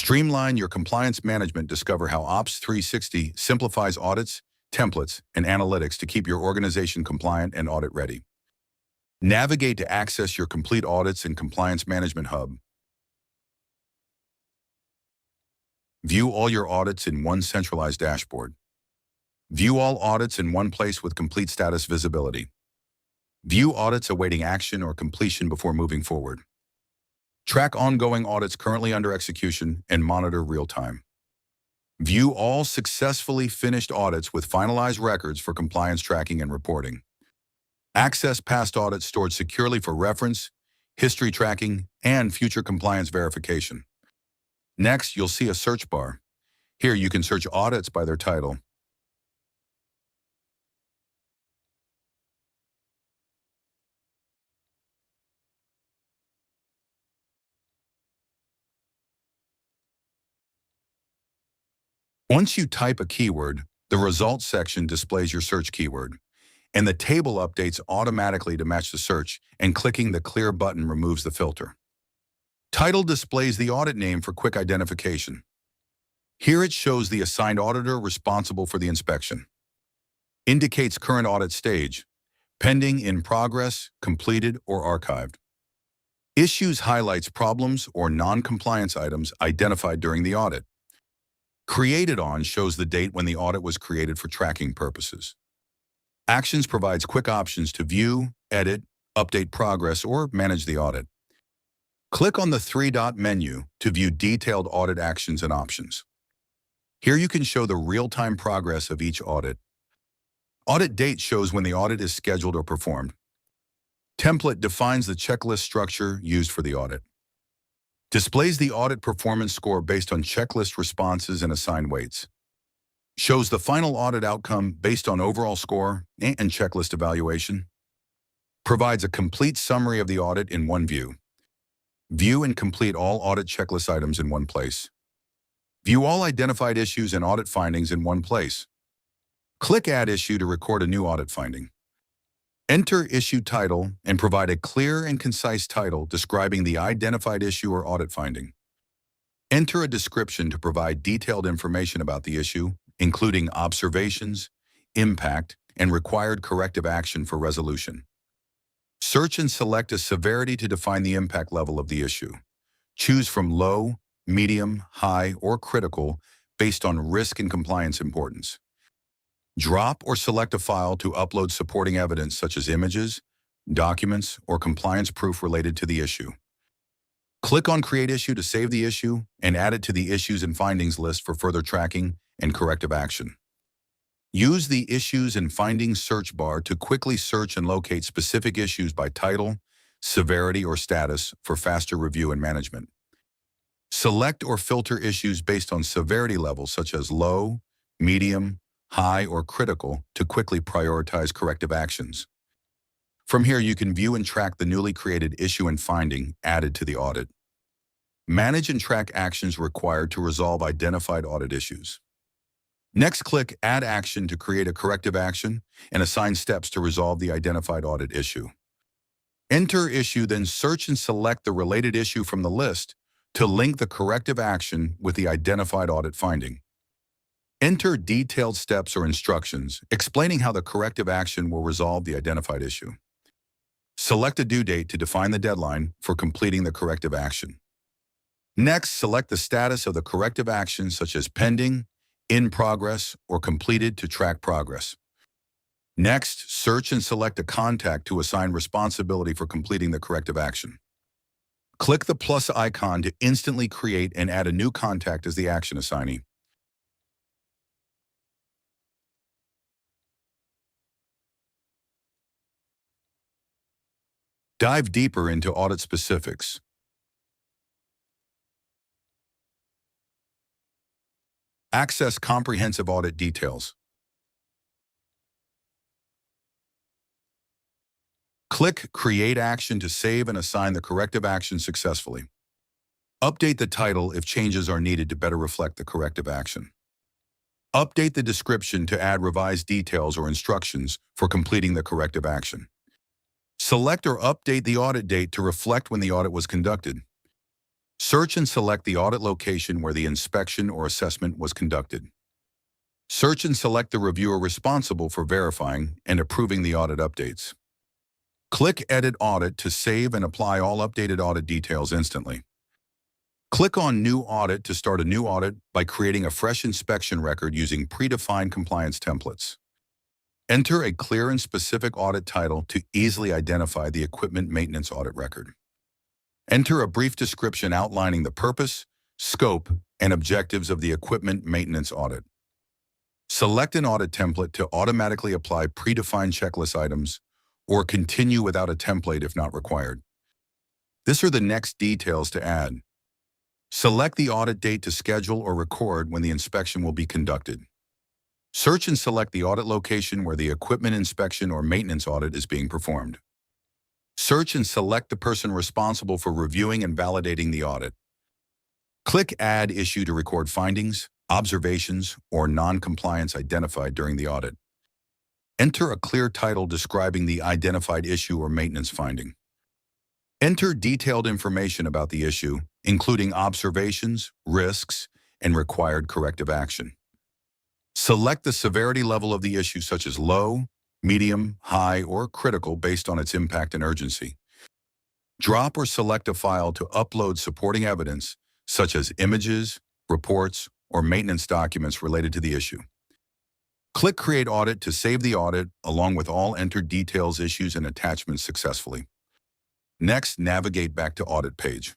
Streamline your compliance management. Discover how OPS360 simplifies audits, templates, and analytics to keep your organization compliant and audit ready. Navigate to access your complete audits and compliance management hub. View all your audits in one centralized dashboard. View all audits in one place with complete status visibility. View audits awaiting action or completion before moving forward. Track ongoing audits currently under execution and monitor real-time. View all successfully finished audits with finalized records for compliance tracking and reporting. Access past audits stored securely for reference, history tracking, and future compliance verification. Next, you'll see a search bar. Here you can search audits by their title. Once you type a keyword, the results section displays your search keyword, and the table updates automatically to match the search, and clicking the clear button removes the filter. Title displays the audit name for quick identification. Here it shows the assigned auditor responsible for the inspection. Indicates current audit stage, pending, in progress, completed, or archived. Issues highlights problems or non-compliance items identified during the audit. Created on shows the date when the audit was created for tracking purposes. Actions provides quick options to view, edit, update progress, or manage the audit. Click on the three-dot menu to view detailed audit actions and options. Here you can show the real-time progress of each audit. Audit date shows when the audit is scheduled or performed. Template defines the checklist structure used for the audit. Displays the audit performance score based on checklist responses and assigned weights. Shows the final audit outcome based on overall score and checklist evaluation. Provides a complete summary of the audit in one view. View and complete all audit checklist items in one place. View all identified issues and audit findings in one place. Click Add Issue to record a new audit finding. Enter issue title and provide a clear and concise title describing the identified issue or audit finding. Enter a description to provide detailed information about the issue, including observations, impact, and required corrective action for resolution. Search and select a severity to define the impact level of the issue. Choose from low, medium, high, or critical based on risk and compliance importance. Drop or select a file to upload supporting evidence such as images, documents, or compliance proof related to the issue. Click on Create Issue to save the issue and add it to the Issues and Findings list for further tracking and corrective action. Use the Issues and Findings search bar to quickly search and locate specific issues by title, severity, or status for faster review and management. Select or filter issues based on severity levels such as low, medium, high, or critical to quickly prioritize corrective actions. From here, you can view and track the newly created issue and finding added to the audit. Manage and track actions required to resolve identified audit issues. Next, click Add Action to create a corrective action and assign steps to resolve the identified audit issue. Enter issue, then search and select the related issue from the list to link the corrective action with the identified audit finding. Enter detailed steps or instructions explaining how the corrective action will resolve the identified issue. Select a due date to define the deadline for completing the corrective action. Next, select the status of the corrective action such as pending, in progress, or completed to track progress. Next, search and select a contact to assign responsibility for completing the corrective action. Click the plus icon to instantly create and add a new contact as the action assignee. Dive deeper into audit specifics. Access comprehensive audit details. Click Create Action to save and assign the corrective action successfully. Update the title if changes are needed to better reflect the corrective action. Update the description to add revised details or instructions for completing the corrective action. Select or update the audit date to reflect when the audit was conducted. Search and select the audit location where the inspection or assessment was conducted. Search and select the reviewer responsible for verifying and approving the audit updates. Click Edit Audit to save and apply all updated audit details instantly. Click on New Audit to start a new audit by creating a fresh inspection record using predefined compliance templates. Enter a clear and specific audit title to easily identify the equipment maintenance audit record. Enter a brief description outlining the purpose, scope, and objectives of the equipment maintenance audit. Select an audit template to automatically apply predefined checklist items or continue without a template if not required. These are the next details to add. Select the audit date to schedule or record when the inspection will be conducted. Search and select the audit location where the equipment inspection or maintenance audit is being performed. Search and select the person responsible for reviewing and validating the audit. Click Add Issue to record findings, observations, or non-compliance identified during the audit. Enter a clear title describing the identified issue or maintenance finding. Enter detailed information about the issue, including observations, risks, and required corrective action. Select the severity level of the issue such as low, medium, high, or critical based on its impact and urgency. Drop or select a file to upload supporting evidence such as images, reports, or maintenance documents related to the issue. Click Create Audit to save the audit along with all entered details, issues, and attachments successfully. Next, navigate back to Audit page.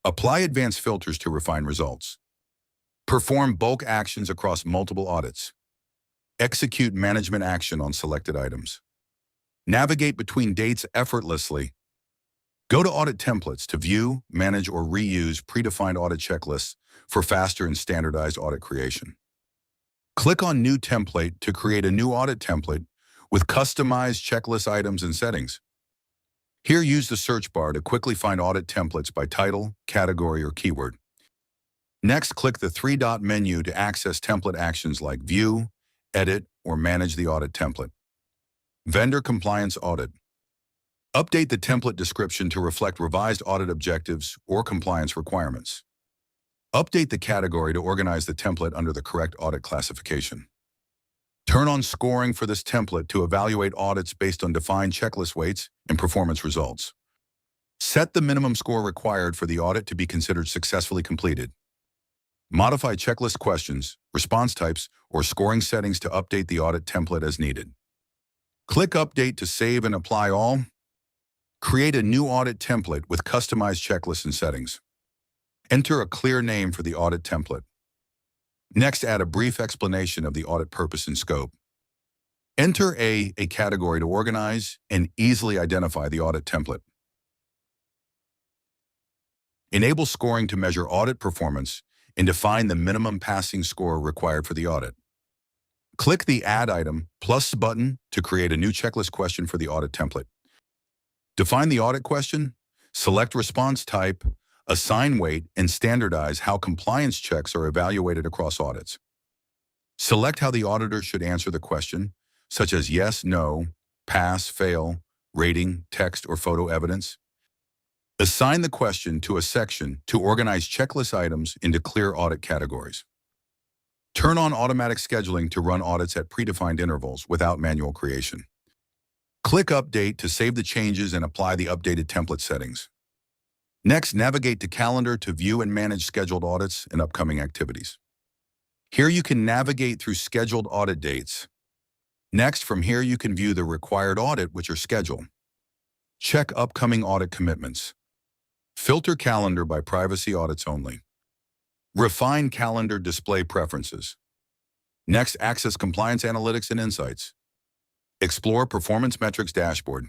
Apply advanced filters to refine results. Perform bulk actions across multiple audits. Execute management action on selected items. Navigate between dates effortlessly. Go to Audit Templates to view, manage, or reuse predefined audit checklists for faster and standardized audit creation. Click on New Template to create a new audit template with customized checklist items and settings. Here, use the search bar to quickly find audit templates by title, category, or keyword. Next, click the three-dot menu to access template actions like View, Edit, or Manage the audit template. Vendor Compliance Audit. Update the template description to reflect revised audit objectives or compliance requirements. Update the category to organize the template under the correct audit classification. Turn on scoring for this template to evaluate audits based on defined checklist weights and performance results. Set the minimum score required for the audit to be considered successfully completed. Modify checklist questions, response types, or scoring settings to update the audit template as needed. Click Update to save and apply all. Create a new audit template with customized checklists and settings. Enter a clear name for the audit template. Next, add a brief explanation of the audit purpose and scope. Enter a category to organize and easily identify the audit template. Enable scoring to measure audit performance and define the minimum passing score required for the audit. Click the Add Item Plus button to create a new checklist question for the audit template. Define the audit question, select response type, assign weight, and standardize how compliance checks are evaluated across audits. Select how the auditor should answer the question, such as yes, no, pass, fail, rating, text, or photo evidence. Assign the question to a section to organize checklist items into clear audit categories. Turn on automatic scheduling to run audits at predefined intervals without manual creation. Click Update to save the changes and apply the updated template settings. Next, navigate to Calendar to view and manage scheduled audits and upcoming activities. Here you can navigate through scheduled audit dates. Next, from here you can view the required audit, which are scheduled. Check upcoming audit commitments. Filter Calendar by privacy audits only. Refine calendar display preferences. Next, access compliance analytics and insights. Explore performance metrics dashboard.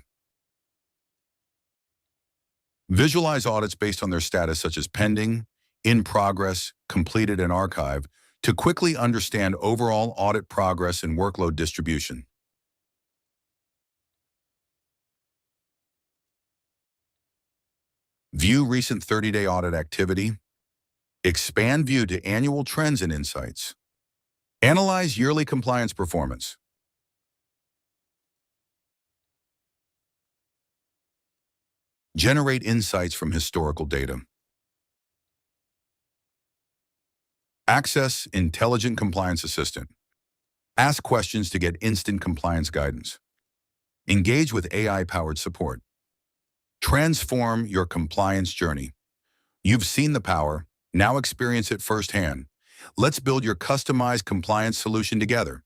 Visualize audits based on their status such as pending, in progress, completed, and archive to quickly understand overall audit progress and workload distribution. View recent 30-day audit activity. Expand view to annual trends and insights. Analyze yearly compliance performance. Generate insights from historical data. Access Intelligent Compliance Assistant. Ask questions to get instant compliance guidance. Engage with AI-powered support. Transform your compliance journey. You've seen the power, now experience it firsthand. Let's build your customized compliance solution together.